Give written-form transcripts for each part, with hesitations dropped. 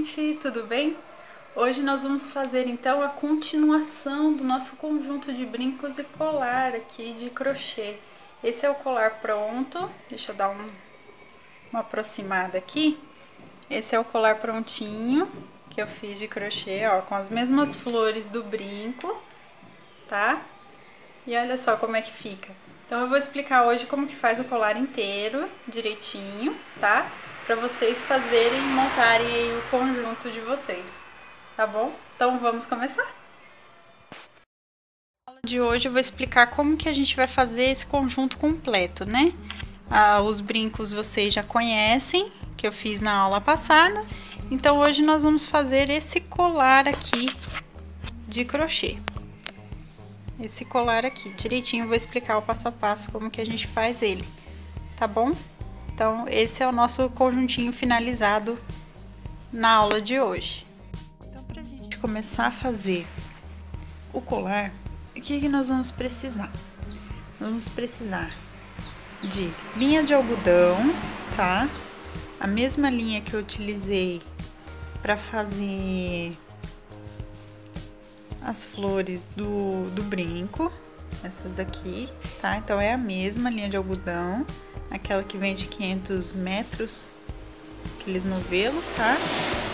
gente, tudo bem? Hoje nós vamos fazer então a continuação do nosso conjunto de brincos e colar aqui de crochê. Esse é o colar pronto, deixa eu dar uma aproximada aqui. Esse é o colar prontinho que eu fiz de crochê, ó, com as mesmas flores do brinco, tá? E olha só como é que fica. Então eu vou explicar hoje como que faz o colar inteiro, direitinho, tá? Pra vocês fazerem, montarem aí o conjunto de vocês, tá bom? Então vamos começar? Na aula de hoje eu vou explicar como que a gente vai fazer esse conjunto completo, né? Os brincos vocês já conhecem, que eu fiz na aula passada. Então hoje nós vamos fazer esse colar aqui de crochê. Esse colar aqui, direitinho, eu vou explicar o passo a passo como que a gente faz ele, tá bom? Então, esse é o nosso conjuntinho finalizado na aula de hoje. Então, pra gente começar a fazer o colar, o que nós vamos precisar? Nós vamos precisar de linha de algodão, tá? A mesma linha que eu utilizei para fazer as flores do brinco, essas daqui, tá? Então, é a mesma linha de algodão, aquela que vem de 500 metros, aqueles novelos, tá?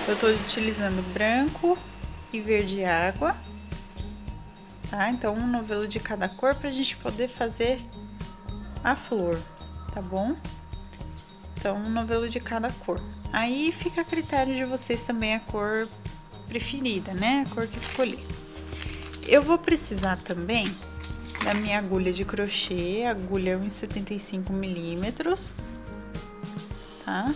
Eu tô utilizando branco e verde água, tá? Então, um novelo de cada cor pra gente poder fazer a flor, tá bom? Então, um novelo de cada cor. Aí, fica a critério de vocês também a cor preferida, né? A cor que escolher. Eu vou precisar também da minha agulha de crochê, agulha 1,75 milímetros, tá?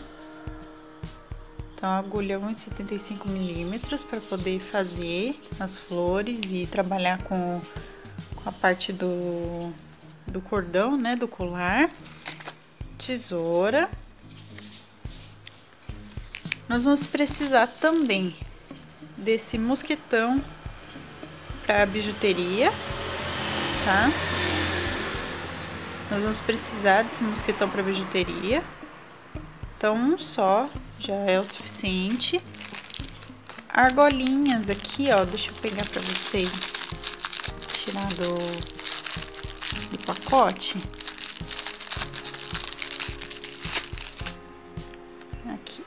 Então, a agulha 1,75 milímetros para poder fazer as flores e trabalhar com a parte do cordão, né, do colar. Tesoura. Nós vamos precisar também desse mosquetão para bijuteria, tá? Nós vamos precisar desse mosquetão para bijuteria. Então, um só já é o suficiente. Argolinhas aqui, ó, deixa eu pegar para vocês, tirar do pacote. Aqui.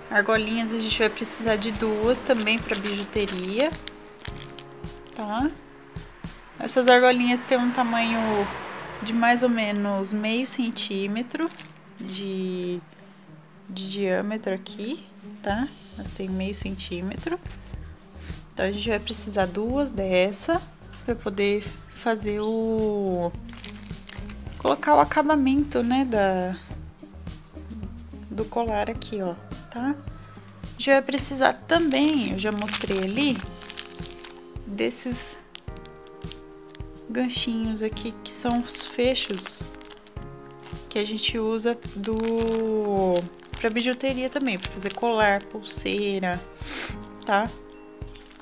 Argolinhas a gente vai precisar de duas também para bijuteria, tá? Essas argolinhas têm um tamanho de mais ou menos meio centímetro de diâmetro aqui, tá? Elas têm meio centímetro. Então, a gente vai precisar duas dessa para poder fazer colocar o acabamento, né, do colar aqui, ó, tá? A gente vai precisar também, eu já mostrei ali, desses ganchinhos aqui, que são os fechos que a gente usa pra bijuteria também, pra fazer colar, pulseira, tá?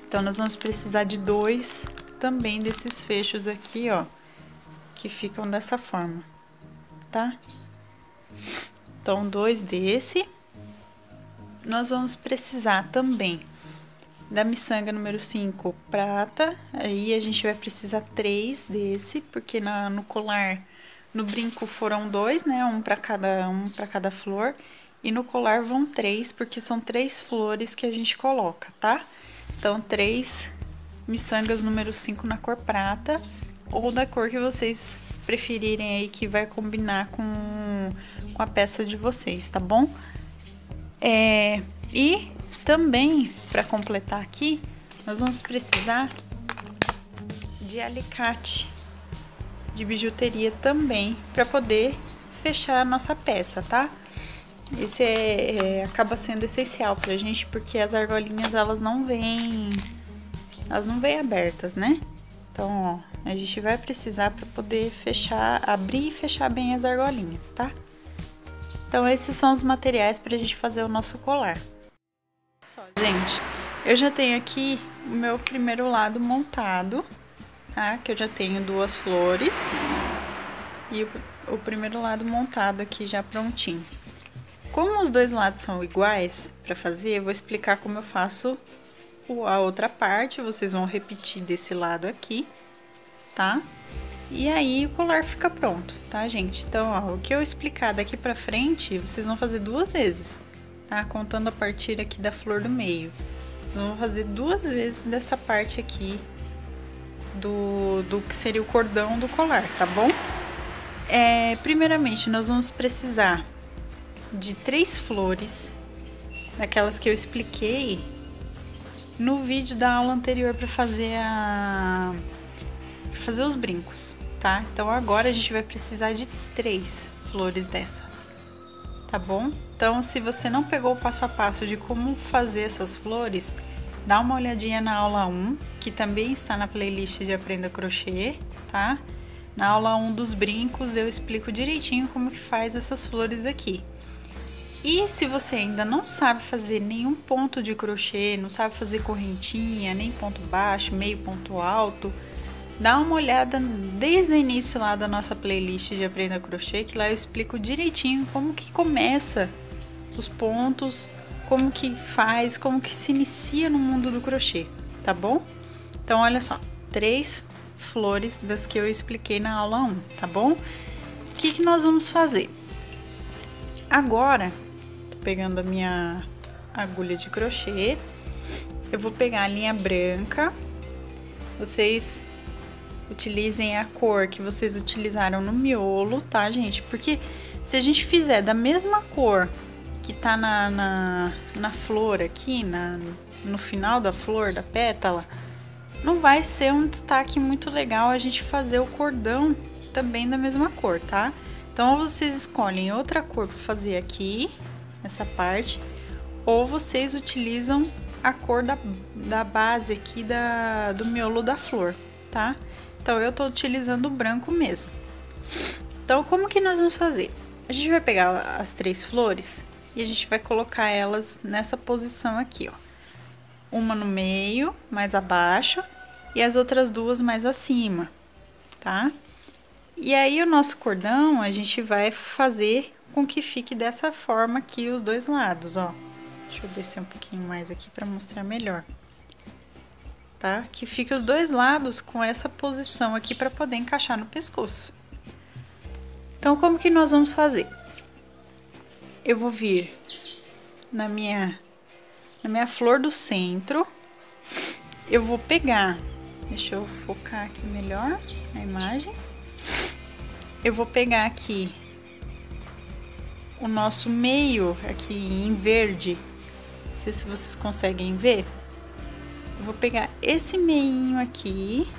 Então, nós vamos precisar de dois também desses fechos aqui, ó, que ficam dessa forma, tá? Então, dois desse. Nós vamos precisar também da miçanga número 5 prata, aí a gente vai precisar 3 desse, porque no colar, no brinco foram 2, né, um para cada flor, e no colar vão 3, porque são 3 flores que a gente coloca, tá? Então, 3 miçangas número 5 na cor prata, ou da cor que vocês preferirem aí, que vai combinar com a peça de vocês, tá bom? E também, para completar aqui, nós vamos precisar de alicate de bijuteria também, para poder fechar a nossa peça, tá? Esse acaba sendo essencial pra gente, porque as argolinhas, elas não vêm abertas, né? Então, ó, a gente vai precisar para poder fechar, abrir e fechar bem as argolinhas, tá? Então, esses são os materiais pra gente fazer o nosso colar. Gente, eu já tenho aqui o meu primeiro lado montado, tá? Que eu já tenho duas flores e o primeiro lado montado aqui já prontinho. Como os dois lados são iguais para fazer, eu vou explicar como eu faço a outra parte. Vocês vão repetir desse lado aqui, tá? E aí o colar fica pronto, tá, gente? Então, ó, o que eu explicar daqui pra frente, vocês vão fazer 2 vezes, tá? Contando a partir aqui da flor do meio. Vocês vão fazer 2 vezes dessa parte aqui do que seria o cordão do colar, tá bom? Primeiramente, nós vamos precisar de 3 flores, daquelas que eu expliquei no vídeo da aula anterior para fazer os brincos, tá? Então agora a gente vai precisar de 3 flores dessa, tá bom? Então, se você não pegou o passo a passo de como fazer essas flores, dá uma olhadinha na aula 1, que também está na playlist de Aprenda Crochê, tá? Na aula 1 dos brincos eu explico direitinho como que faz essas flores aqui. E se você ainda não sabe fazer nenhum ponto de crochê, não sabe fazer correntinha, nem ponto baixo, meio ponto alto, dá uma olhada desde o início lá da nossa playlist de Aprenda Crochê, que lá eu explico direitinho como que começa os pontos, como que faz, como que se inicia no mundo do crochê, tá bom? Então, olha só, 3 flores das que eu expliquei na aula 1, tá bom? O que nós vamos fazer? Agora, tô pegando a minha agulha de crochê, eu vou pegar a linha branca, vocês utilizem a cor que vocês utilizaram no miolo, tá, gente? Porque se a gente fizer da mesma cor que tá na flor aqui, no final da flor, da pétala, não vai ser um destaque muito legal a gente fazer o cordão também da mesma cor, tá? Então, vocês escolhem outra cor para fazer aqui, essa parte, ou vocês utilizam a cor da base aqui do miolo da flor, tá? Então, eu tô utilizando o branco mesmo. Então, como que nós vamos fazer? A gente vai pegar as 3 flores e a gente vai colocar elas nessa posição aqui, ó. Uma no meio, mais abaixo, e as outras 2 mais acima, tá? E aí, o nosso cordão, a gente vai fazer com que fique dessa forma aqui, os 2 lados, ó. Deixa eu descer um pouquinho mais aqui pra mostrar melhor. Tá? Que fique os 2 lados com essa posição aqui para poder encaixar no pescoço. Então, como que nós vamos fazer? Eu vou vir na minha flor do centro, eu vou pegar, deixa eu focar aqui melhor a imagem, eu vou pegar aqui o nosso meio aqui em verde, não sei se vocês conseguem ver. Eu vou pegar esse meinho aqui,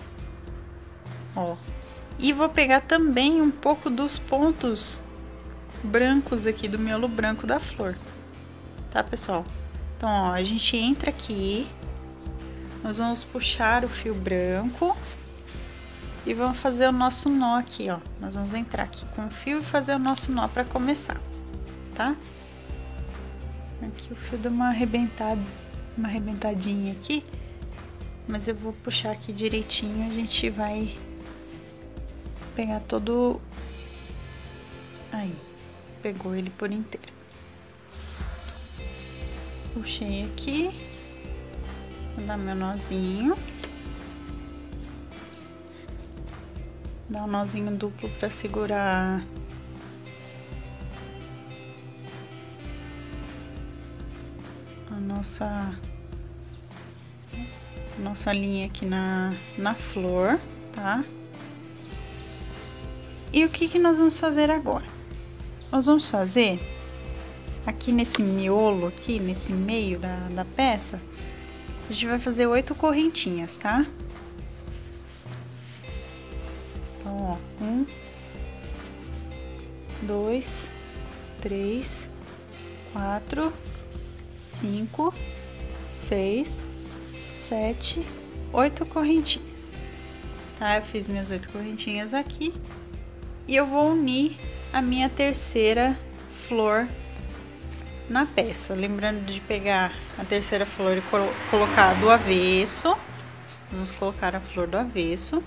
ó, e vou pegar também um pouco dos pontos brancos aqui do miolo branco da flor, tá, pessoal? Então, ó, a gente entra aqui, nós vamos puxar o fio branco e vamos fazer o nosso nó aqui, ó. Nós vamos entrar aqui com o fio e fazer o nosso nó para começar, tá? Aqui o fio deu uma arrebentadinha aqui. Mas eu vou puxar aqui direitinho, a gente vai pegar todo... Aí, pegou ele por inteiro. Puxei aqui, vou dar meu nozinho. Dar um nozinho duplo pra segurar a nossa linha aqui na flor, tá? E o que nós vamos fazer agora? Nós vamos fazer aqui nesse miolo aqui, nesse meio da peça, a gente vai fazer 8 correntinhas, tá? Então, ó, 1, 2, 3, 4, 5, 6, 7, 8 correntinhas, tá? Eu fiz minhas 8 correntinhas aqui e eu vou unir a minha terceira flor na peça. Lembrando de pegar a terceira flor e colocar do avesso. Vamos colocar a flor do avesso,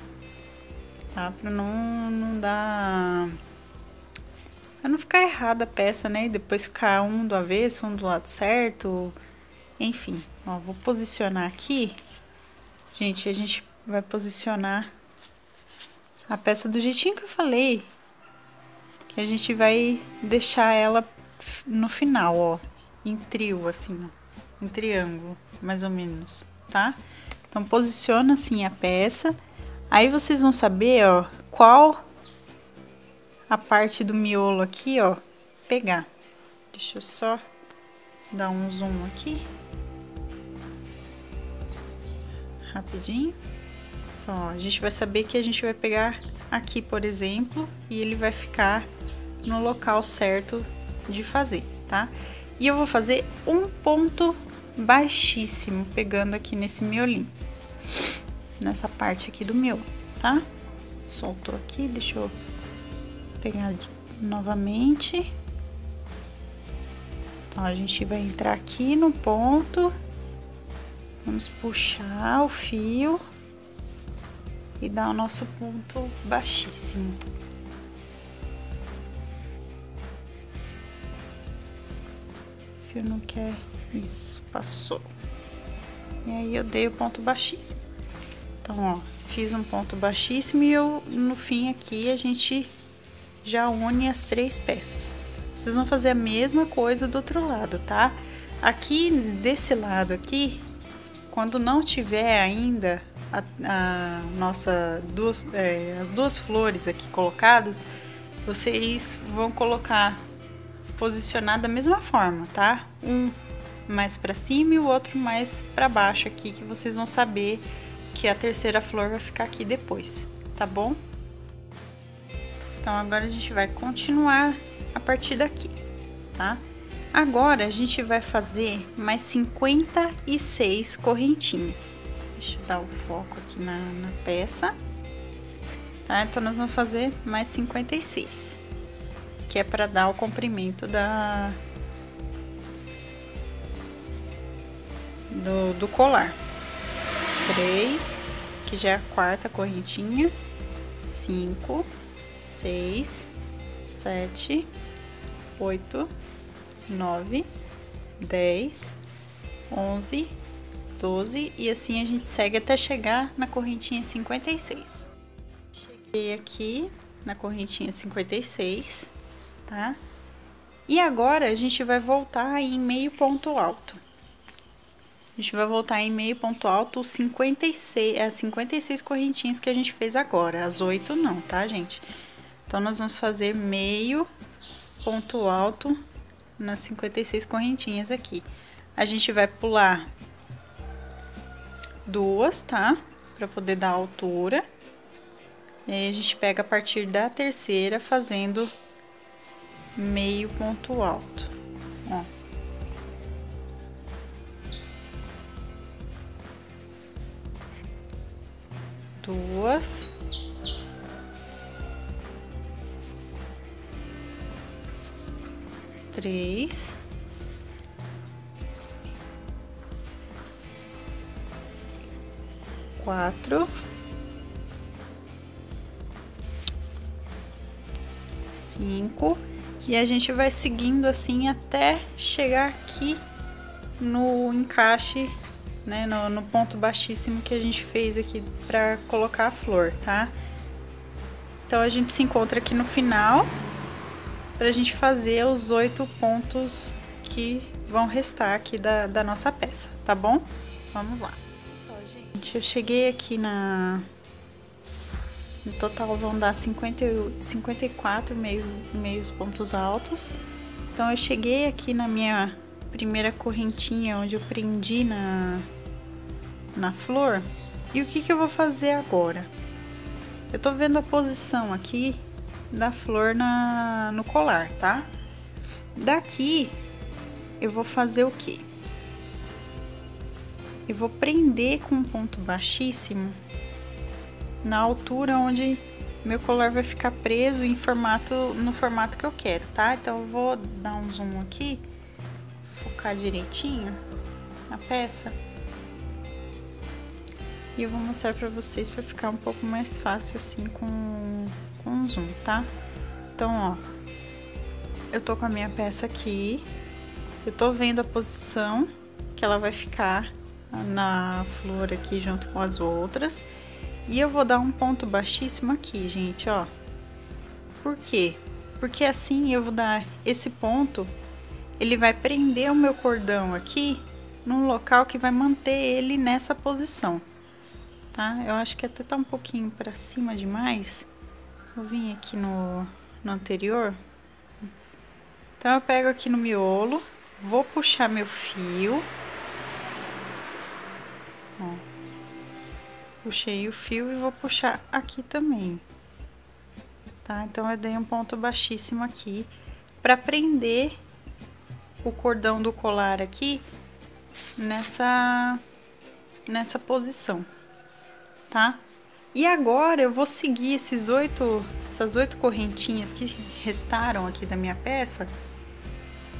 tá? Pra não dar Pra não ficar errada a peça, né? E depois ficar um do avesso, um do lado certo. Enfim, ó, vou posicionar aqui. Gente, a gente vai posicionar a peça do jeitinho que eu falei. Que a gente vai deixar ela no final, ó. Em trio, assim, ó. Em triângulo, mais ou menos, tá? Então, posiciona assim a peça. Aí, vocês vão saber, ó, qual a parte do miolo aqui, ó, pegar. Deixa eu só dar um zoom aqui. Rapidinho. Então, ó, a gente vai saber que a gente vai pegar aqui, por exemplo, e ele vai ficar no local certo de fazer, tá? E eu vou fazer um ponto baixíssimo, pegando aqui nesse miolinho. Nessa parte aqui do miolo, tá? Soltou aqui, deixa eu pegar novamente. Então, a gente vai entrar aqui no ponto. Vamos puxar o fio e dar o nosso ponto baixíssimo. O fio não quer isso, passou. E aí, eu dei o ponto baixíssimo. Então, ó, fiz um ponto baixíssimo e eu, no fim aqui, a gente já une as 3 peças. Vocês vão fazer a mesma coisa do outro lado, tá? Aqui, desse lado aqui, quando não tiver ainda as duas flores aqui colocadas, vocês vão colocar, posicionar da mesma forma, tá? Um mais pra cima e o outro mais pra baixo aqui, que vocês vão saber que a terceira flor vai ficar aqui depois, tá bom? Então, agora a gente vai continuar a partir daqui, tá? Agora, a gente vai fazer mais 56 correntinhas. Deixa eu dar o foco aqui na peça, tá? Então, nós vamos fazer mais 56, que é para dar o comprimento do colar. 3, que já é a 4ª correntinha, 5, 6, 7, 8, 9, 10, 11, 12 e assim a gente segue até chegar na correntinha 56. Cheguei aqui na correntinha 56, tá? E agora a gente vai voltar em meio ponto alto. A gente vai voltar em meio ponto alto 56, as 56 correntinhas que a gente fez agora, as 8 não, tá, gente? Então, nós vamos fazer meio ponto alto nas 56 correntinhas aqui. A gente vai pular 2, tá? Pra poder dar altura. E aí, a gente pega a partir da terceira, fazendo meio ponto alto, ó. Duas. 3. 4. 5. E a gente vai seguindo assim até chegar aqui no encaixe, né, no ponto baixíssimo que a gente fez aqui pra colocar a flor, tá? Então, a gente se encontra aqui no final pra gente fazer os 8 pontos que vão restar aqui da nossa peça, tá bom? Vamos lá. Só, gente, eu cheguei aqui no total vão dar 54 meios pontos altos. Então, eu cheguei aqui na minha primeira correntinha, onde eu prendi na flor. E o que eu vou fazer agora? Eu tô vendo a posição aqui da flor no colar, tá? Daqui, eu vou fazer o quê? Eu vou prender com um ponto baixíssimo na altura onde meu colar vai ficar preso no formato que eu quero, tá? Então, eu vou dar um zoom aqui, focar direitinho a peça. E eu vou mostrar pra vocês pra ficar um pouco mais fácil assim com zoom, tá? Então, ó, eu tô com a minha peça aqui, eu tô vendo a posição que ela vai ficar na flor aqui junto com as outras. E eu vou dar um ponto baixíssimo aqui, gente, ó. Por quê? Porque assim eu vou dar esse ponto, ele vai prender o meu cordão aqui num local que vai manter ele nessa posição, tá? Eu acho que até tá um pouquinho pra cima demais. Eu vim aqui no anterior. Então, eu pego aqui no miolo, vou puxar meu fio. Ó. Puxei o fio e vou puxar aqui também. Tá? Então, eu dei um ponto baixíssimo aqui pra prender o cordão do colar aqui nessa posição, tá? E agora eu vou seguir essas 8 correntinhas que restaram aqui da minha peça.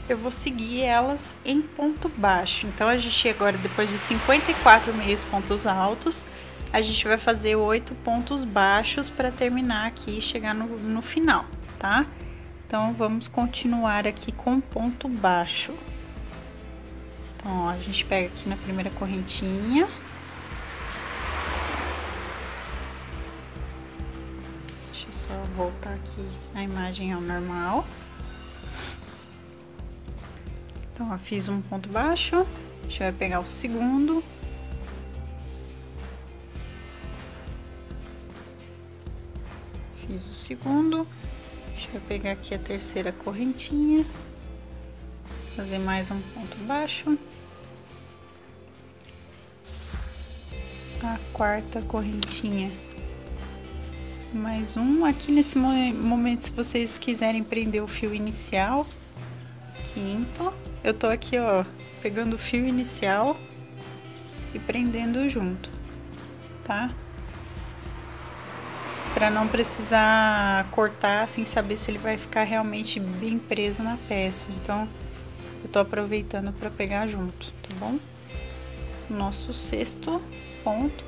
Eu vou seguir elas em ponto baixo. Então, a gente agora, depois de 54 meios pontos altos, a gente vai fazer 8 pontos baixos para terminar aqui e chegar no final, tá? Então, vamos continuar aqui com ponto baixo. Então, ó, a gente pega aqui na primeira correntinha. Deixa eu só voltar aqui a imagem ao normal. Então, ó, fiz um ponto baixo, a gente vai pegar o segundo. Fiz o segundo, a gente vai pegar aqui a terceira correntinha, fazer mais um ponto baixo. A quarta correntinha, mais um. Aqui nesse momento, se vocês quiserem prender o fio inicial, quinto. Eu tô aqui, ó, pegando o fio inicial e prendendo junto, tá? Pra não precisar cortar sem saber se ele vai ficar realmente bem preso na peça. Então, eu tô aproveitando pra pegar junto, tá bom? Nosso sexto ponto.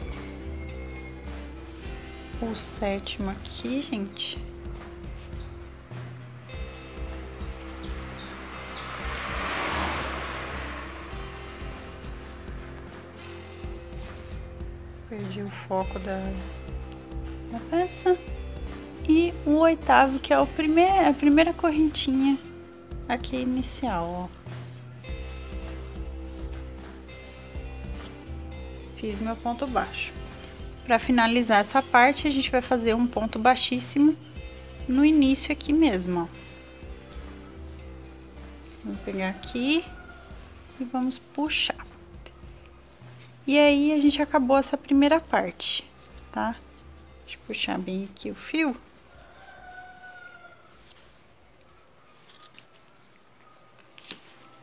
O sétimo aqui, gente. Perdi o foco da peça. E o oitavo, que é a primeira correntinha aqui inicial, ó. Fiz meu ponto baixo. Para finalizar essa parte, a gente vai fazer um ponto baixíssimo no início aqui mesmo, ó. Vou pegar aqui e vamos puxar. E aí, a gente acabou essa primeira parte, tá? Deixa eu puxar bem aqui o fio.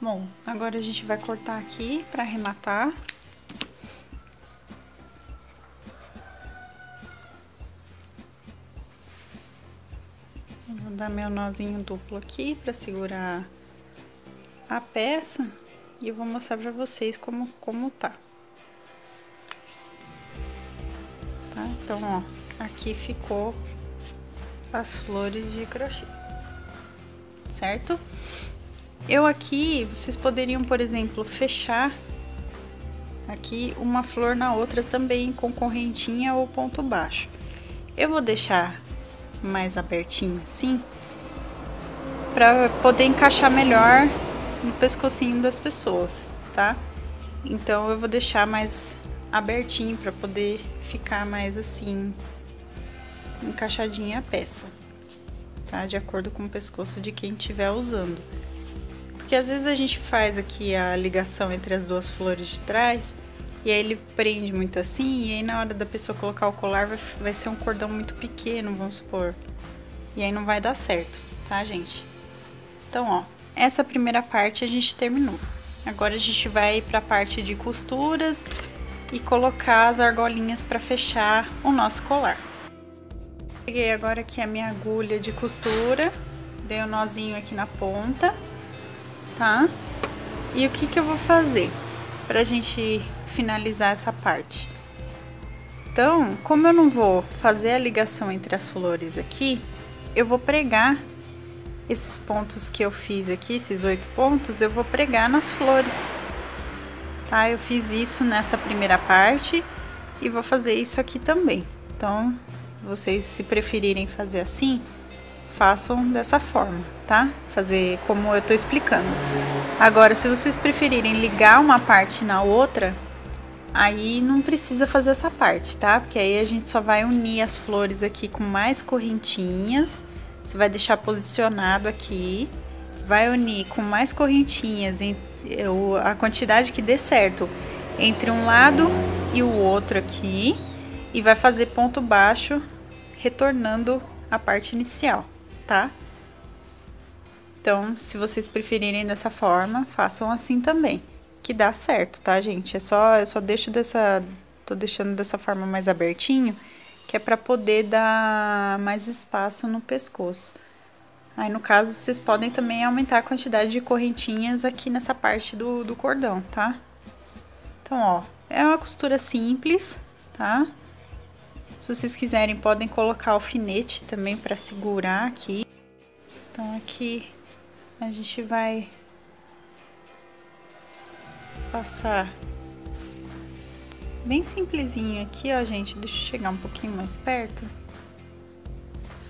Bom, agora a gente vai cortar aqui pra arrematar. Vou dar meu nozinho duplo aqui pra segurar a peça. E eu vou mostrar pra vocês como tá. Então, ó, aqui ficou as flores de crochê, certo? Eu aqui, vocês poderiam, por exemplo, fechar aqui uma flor na outra também com correntinha ou ponto baixo. Eu vou deixar mais abertinho assim, pra poder encaixar melhor no pescocinho das pessoas, tá? Então, eu vou deixar mais abertinho para poder ficar mais assim encaixadinha a peça, tá? De acordo com o pescoço de quem estiver usando. Porque às vezes a gente faz aqui a ligação entre as duas flores de trás e aí ele prende muito assim, e aí na hora da pessoa colocar o colar vai ser um cordão muito pequeno, vamos supor. E aí não vai dar certo, tá, gente? Então, ó, essa primeira parte a gente terminou. Agora a gente vai para a parte de costuras e colocar as argolinhas para fechar o nosso colar. Peguei agora aqui a minha agulha de costura, dei um nozinho aqui na ponta, tá? E o que eu vou fazer pra gente finalizar essa parte? Então, como eu não vou fazer a ligação entre as flores aqui, eu vou pregar esses pontos que eu fiz aqui, esses 8 pontos, eu vou pregar nas flores, tá? Eu fiz isso nessa primeira parte e vou fazer isso aqui também. Então, vocês, se preferirem fazer assim, façam dessa forma, tá? Fazer como eu tô explicando. Agora, se vocês preferirem ligar uma parte na outra, aí não precisa fazer essa parte, tá? Porque aí a gente só vai unir as flores aqui com mais correntinhas. Você vai deixar posicionado aqui, vai unir com mais correntinhas, a quantidade que dê certo entre um lado e o outro aqui, e vai fazer ponto baixo, retornando a parte inicial, tá? Então, se vocês preferirem dessa forma, façam assim também, que dá certo, tá, gente? Eu só deixo tô deixando dessa forma mais abertinho, que é pra poder dar mais espaço no pescoço. Aí, no caso, vocês podem também aumentar a quantidade de correntinhas aqui nessa parte do cordão, tá? Então, ó, é uma costura simples, tá? Se vocês quiserem, podem colocar alfinete também pra segurar aqui. Então, aqui a gente vai passar bem simplesinho aqui, ó, gente. Deixa eu chegar um pouquinho mais perto,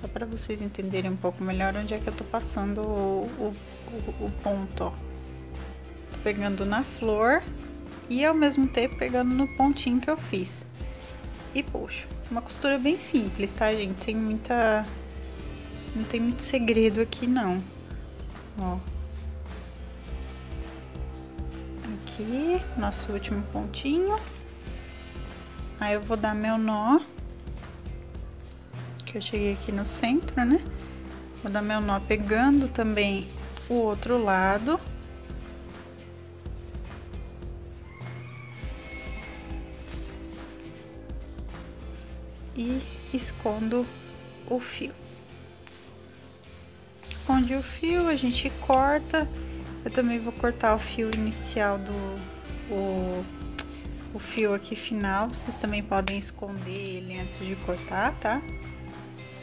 só para vocês entenderem um pouco melhor onde é que eu tô passando o ponto, ó. Tô pegando na flor e ao mesmo tempo pegando no pontinho que eu fiz e puxo. Uma costura bem simples, tá, gente? Sem muita... Não tem muito segredo aqui, não. Ó. Aqui, nosso último pontinho. Aí, eu vou dar meu nó. Que eu cheguei aqui no centro, né? Vou dar meu nó pegando também o outro lado. E escondo o fio. Esconde o fio, a gente corta. Eu também vou cortar o fio inicial o fio aqui final. Vocês também podem esconder ele antes de cortar, tá?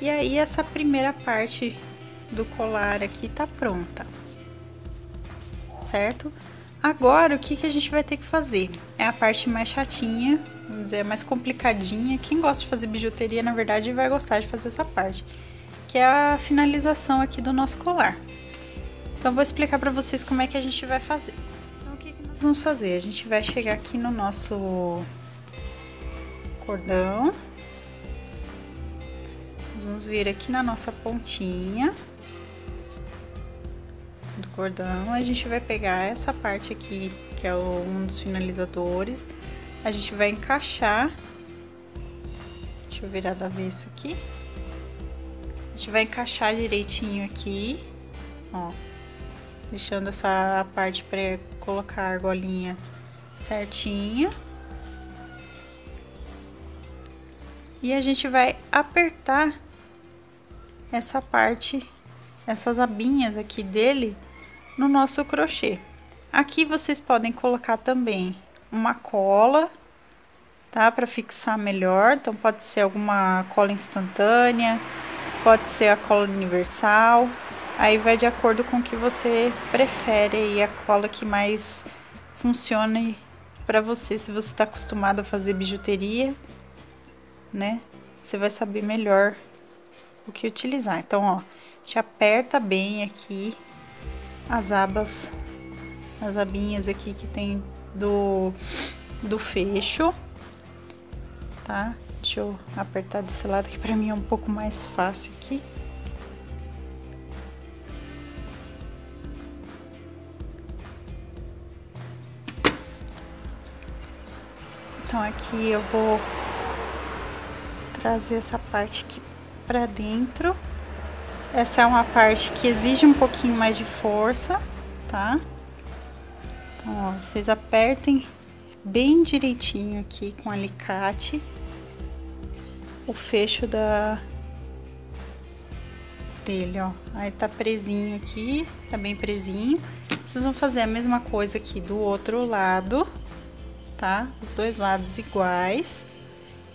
E aí, essa primeira parte do colar aqui tá pronta, certo? Agora, o que a gente vai ter que fazer? É a parte mais chatinha, vamos dizer, mais complicadinha. Quem gosta de fazer bijuteria, na verdade, vai gostar de fazer essa parte, que é a finalização aqui do nosso colar. Então, eu vou explicar pra vocês como é que a gente vai fazer. Então, o que nós vamos fazer? A gente vai chegar aqui no nosso cordão. Nós vamos vir aqui na nossa pontinha do cordão. A gente vai pegar essa parte aqui, que é um dos finalizadores. A gente vai encaixar. Deixa eu virar do avesso aqui. A gente vai encaixar direitinho aqui, ó. Deixando essa parte para colocar a argolinha certinha. E a gente vai apertar essa parte, essas abinhas aqui dele no nosso crochê. Aqui vocês podem colocar também uma cola, tá? Para fixar melhor. Então, pode ser alguma cola instantânea, pode ser a cola universal. Aí vai de acordo com o que você prefere e a cola que mais funcione para você. Se você tá acostumado a fazer bijuteria, né? Você vai saber melhor o que utilizar. Então, ó, a gente aperta bem aqui as abas, as abinhas aqui que tem do fecho, tá? Deixa eu apertar desse lado que pra mim é um pouco mais fácil aqui. Então, aqui eu vou trazer essa parte aqui pra dentro. Essa é uma parte que exige um pouquinho mais de força, tá? Então, ó, vocês apertem bem direitinho aqui com alicate o fecho dele, ó. Aí tá presinho aqui, tá bem presinho. Vocês vão fazer a mesma coisa aqui do outro lado, tá? Os dois lados iguais.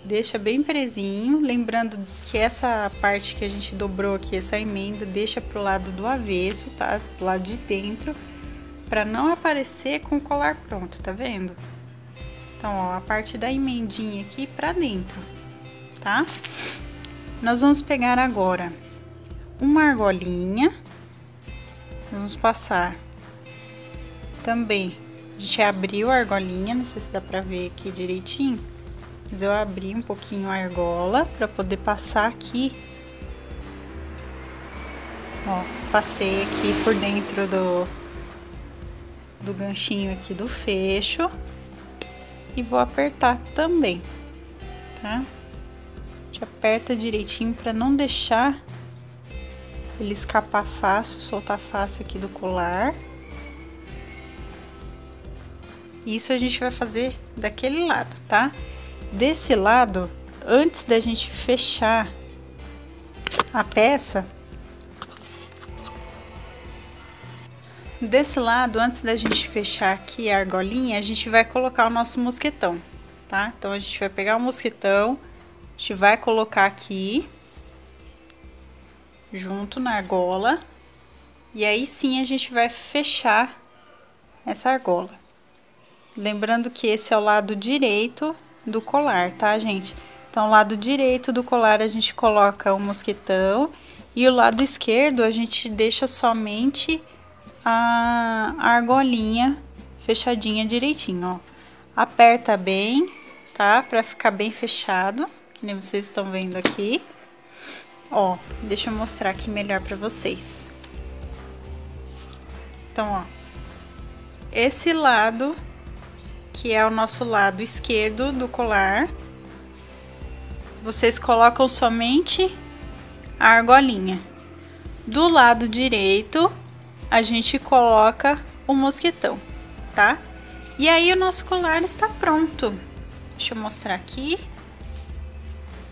deixa bem presinho, lembrando que essa parte que a gente dobrou aqui, essa emenda, deixa pro lado do avesso, tá? Do lado de dentro, pra não aparecer com o colar pronto, tá vendo? Então, ó, a parte da emendinha aqui pra dentro, tá? Nós vamos pegar agora uma argolinha, nós vamos passar também, a gente abriu a argolinha, não sei se dá pra ver aqui direitinho, mas eu abri um pouquinho a argola pra poder passar aqui. Ó, passei aqui por dentro do ganchinho aqui do fecho e vou apertar também, tá? A gente aperta direitinho pra não deixar ele escapar fácil, soltar fácil aqui do colar. Isso a gente vai fazer daquele lado, tá? Desse lado, antes da gente fechar a peça, desse lado, antes da gente fechar aqui a argolinha, a gente vai colocar o nosso mosquetão, tá? Então, a gente vai pegar o mosquetão, a gente vai colocar aqui, junto na argola, e aí sim a gente vai fechar essa argola. Lembrando que esse é o lado direito do colar, tá, gente? Então, o lado direito do colar a gente coloca o mosquetão e o lado esquerdo a gente deixa somente a argolinha fechadinha direitinho, ó. Aperta bem, tá? Pra ficar bem fechado, que nem vocês estão vendo aqui. Ó, deixa eu mostrar aqui melhor pra vocês. Então, ó, esse lado, que é o nosso lado esquerdo do colar, vocês colocam somente a argolinha. Do lado direito, a gente coloca o mosquetão, tá? E aí, o nosso colar está pronto. Deixa eu mostrar aqui.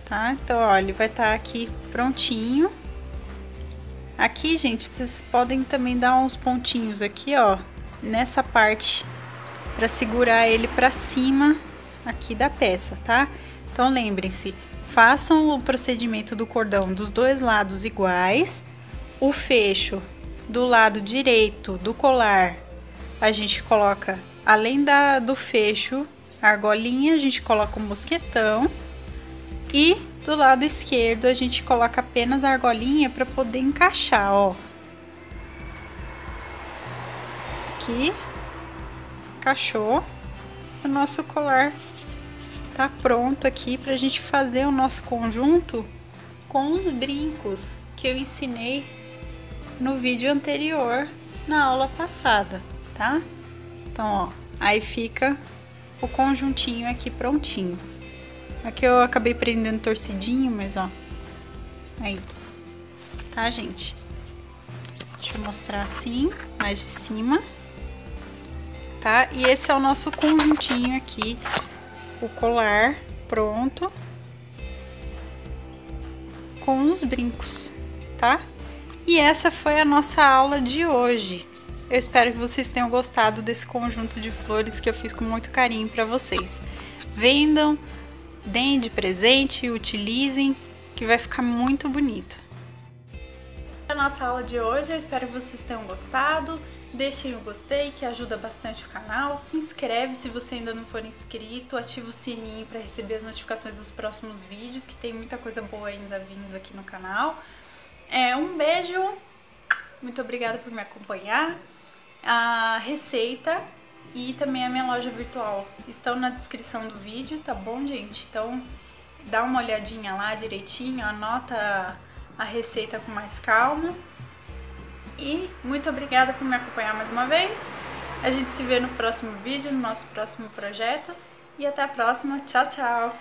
Tá? Então, ó, ele vai estar aqui prontinho. Aqui, gente, vocês podem também dar uns pontinhos aqui, ó, nessa parte, pra segurar ele pra cima aqui da peça, tá? Então, lembrem-se, façam o procedimento do cordão dos dois lados iguais. O fecho do lado direito do colar, a gente coloca, além do fecho, a argolinha, a gente coloca o mosquetão. E do lado esquerdo, a gente coloca apenas a argolinha para poder encaixar, ó. Aqui, encaixou. O nosso colar tá pronto aqui pra gente fazer o nosso conjunto com os brincos que eu ensinei no vídeo anterior, na aula passada, tá? Então, ó, aí fica o conjuntinho aqui prontinho. Aqui eu acabei prendendo torcidinho, mas ó, aí, tá, gente? Deixa eu mostrar assim, mais de cima, tá? E esse é o nosso conjuntinho aqui, o colar pronto, com os brincos, tá? E essa foi a nossa aula de hoje. Eu espero que vocês tenham gostado desse conjunto de flores que eu fiz com muito carinho pra vocês. Vendam, deem de presente, utilizem, que vai ficar muito bonito. A nossa aula de hoje, eu espero que vocês tenham gostado. Deixem o gostei, que ajuda bastante o canal. Se inscreve se você ainda não for inscrito. Ativa o sininho para receber as notificações dos próximos vídeos, que tem muita coisa boa ainda vindo aqui no canal. Um beijo, muito obrigada por me acompanhar. A receita e também a minha loja virtual estão na descrição do vídeo, tá bom, gente? Então, dá uma olhadinha lá direitinho, anota a receita com mais calma. E muito obrigada por me acompanhar mais uma vez. A gente se vê no próximo vídeo, no nosso próximo projeto. E até a próxima. Tchau, tchau!